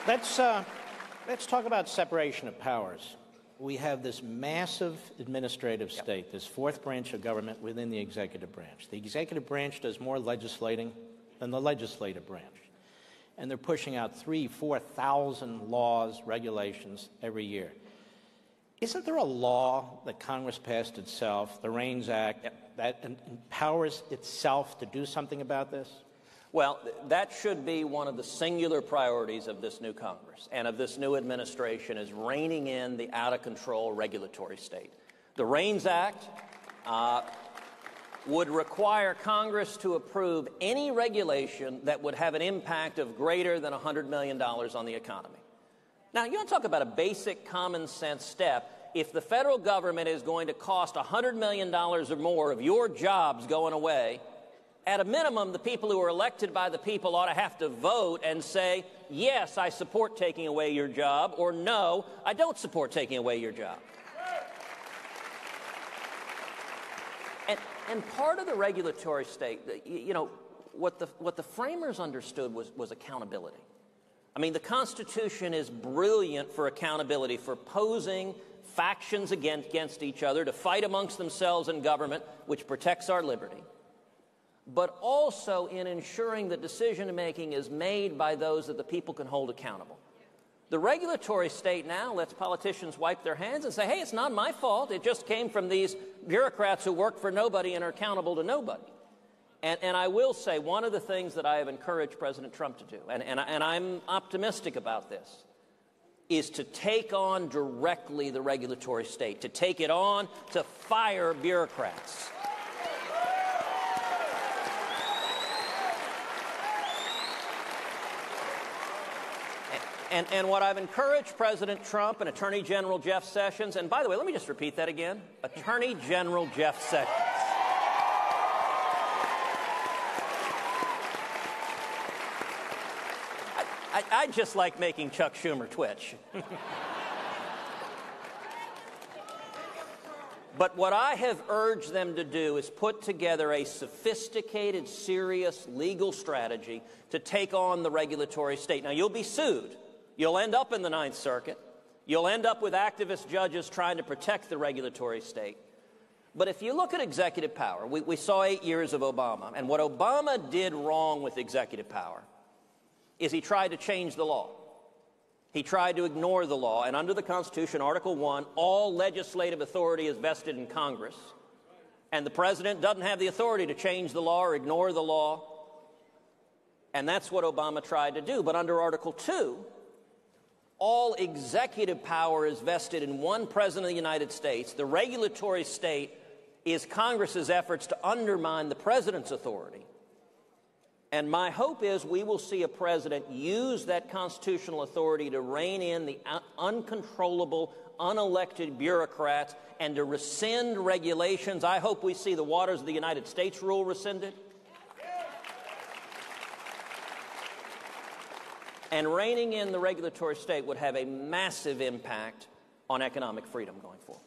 Let's talk about separation of powers. We have this massive administrative state, this fourth branch of government within the executive branch. The executive branch does more legislating than the legislative branch. And they're pushing out 3,000, 4,000 laws, regulations every year. Isn't there a law that Congress passed itself, the REINS Act, that empowers itself to do something about this? Well, that should be one of the singular priorities of this new Congress and of this new administration, is reining in the out-of-control regulatory state. The REINS Act would require Congress to approve any regulation that would have an impact of greater than $100 million on the economy. Now, you want to talk about a basic common sense step. If the federal government is going to cost $100 million or more of your jobs going away, at a minimum, the people who are elected by the people ought to have to vote and say, yes, I support taking away your job, or no, I don't support taking away your job. And part of the regulatory state, you know, what the framers understood was accountability. I mean, the Constitution is brilliant for accountability, for posing factions against each other to fight amongst themselves in government, which protects our liberty, but also in ensuring that decision-making is made by those that the people can hold accountable. The regulatory state now lets politicians wipe their hands and say, hey, it's not my fault. It just came from these bureaucrats who work for nobody and are accountable to nobody. And I will say, one of the things that I have encouraged President Trump to do, and I'm optimistic about this, is to take on directly the regulatory state, to take it on, to fire bureaucrats. And what I've encouraged President Trump and Attorney General Jeff Sessions, and by the way, let me just repeat that again, Attorney General Jeff Sessions. I just like making Chuck Schumer twitch. But what I have urged them to do is put together a sophisticated, serious legal strategy to take on the regulatory state. Now, you'll be sued. You'll end up in the Ninth Circuit. You'll end up with activist judges trying to protect the regulatory state. But if you look at executive power, we saw 8 years of Obama, and what Obama did wrong with executive power is he tried to change the law. He tried to ignore the law, and under the Constitution, Article 1, all legislative authority is vested in Congress, and the president doesn't have the authority to change the law or ignore the law, and that's what Obama tried to do. But under Article 2, all executive power is vested in one president of the United States. The regulatory state is Congress's efforts to undermine the president's authority. And my hope is we will see a president use that constitutional authority to rein in the uncontrollable, unelected bureaucrats and to rescind regulations. I hope we see the Waters of the United States rule rescinded. And reining in the regulatory state would have a massive impact on economic freedom going forward.